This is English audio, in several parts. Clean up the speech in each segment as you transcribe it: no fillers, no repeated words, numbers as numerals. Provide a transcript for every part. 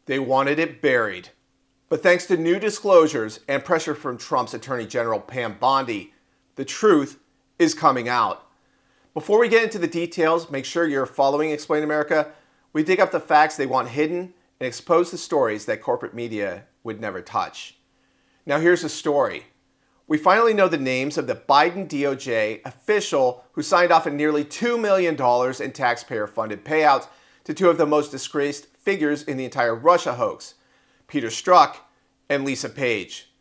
They wanted it buried. But thanks to new disclosures and pressure from Trump's Attorney General Pam Bondi, the truth is coming out. Before we get into the details, make sure you're following Explain America. We dig up the facts they want hidden and expose the stories that corporate media would never touch. Now here's the story. We finally know the names of the Biden DOJ official who signed off on nearly $2 million in taxpayer-funded payouts to two of the most disgraced figures in the entire Russia hoax, Peter Strzok and Lisa Page.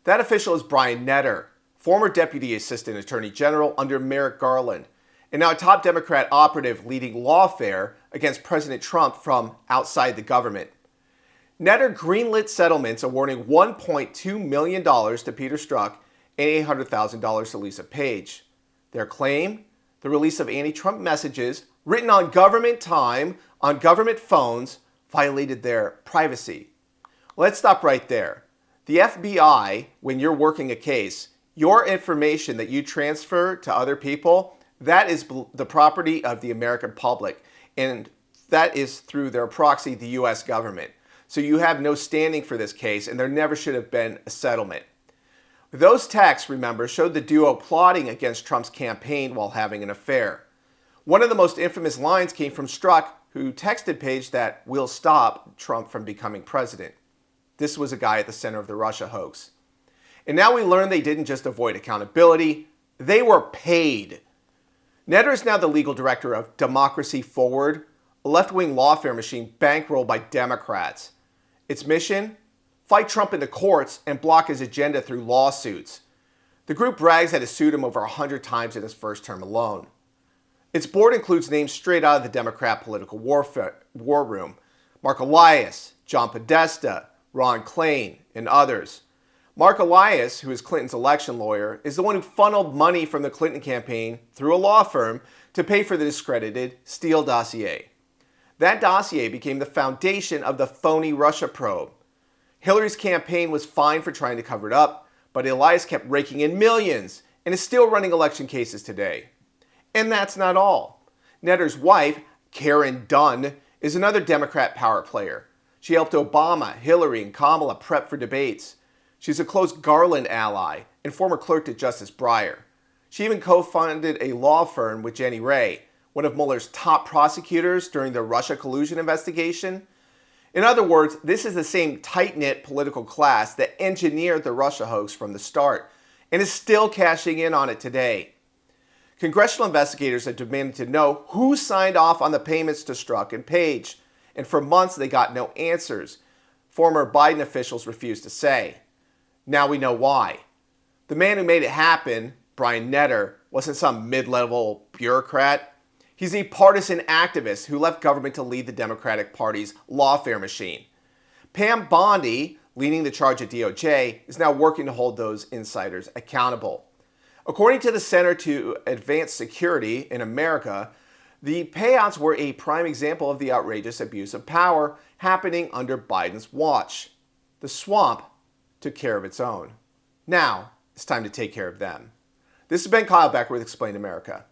That official is Brian Netter, former Deputy Assistant Attorney General under Merrick Garland, and now a top Democrat operative leading lawfare against President Trump from outside the government. Netter greenlit settlements awarding $1.2 million to Peter Strzok and $800,000 to Lisa Page. Their claim? The release of anti-Trump messages written on government time, on government phones, violated their privacy. Let's stop right there. The FBI, when you're working a case, your information that you transfer to other people, that is the property of the American public, and that is through their proxy, the U.S. government. So you have no standing for this case, and there never should have been a settlement. Those texts, remember, showed the duo plotting against Trump's campaign while having an affair. One of the most infamous lines came from Strzok, who texted Page that we'll stop Trump from becoming president. This was a guy at the center of the Russia hoax. And now we learn they didn't just avoid accountability, they were paid. Netter is now the legal director of Democracy Forward, a left-wing lawfare machine bankrolled by Democrats. Its mission? Fight Trump in the courts and block his agenda through lawsuits. The group brags that it sued him over 100 times in his first term alone. Its board includes names straight out of the Democrat political war room. Mark Elias, John Podesta, Ron Klain, and others. Mark Elias, who is Clinton's election lawyer, is the one who funneled money from the Clinton campaign through a law firm to pay for the discredited Steele dossier. That dossier became the foundation of the phony Russia probe. Hillary's campaign was fined for trying to cover it up, but Elias kept raking in millions and is still running election cases today. And that's not all. Netter's wife, Karen Dunn, is another Democrat power player. She helped Obama, Hillary, and Kamala prep for debates. She's a close Garland ally and former clerk to Justice Breyer. She even co-founded a law firm with Jenny Ray, one of Mueller's top prosecutors during the Russia collusion investigation. In other words, this is the same tight-knit political class that engineered the Russia hoax from the start and is still cashing in on it today. Congressional investigators have demanded to know who signed off on the payments to Strzok and Page, and for months they got no answers. Former Biden officials refused to say. Now we know why. The man who made it happen, Brian Netter, wasn't some mid-level bureaucrat. He's a partisan activist who left government to lead the Democratic Party's lawfare machine. Pam Bondi, leading the charge at DOJ, is now working to hold those insiders accountable. According to the Center to Advance Security in America, the payouts were a prime example of the outrageous abuse of power happening under Biden's watch. The swamp took care of its own. Now, it's time to take care of them. This has been Kyle Becker with Explain America.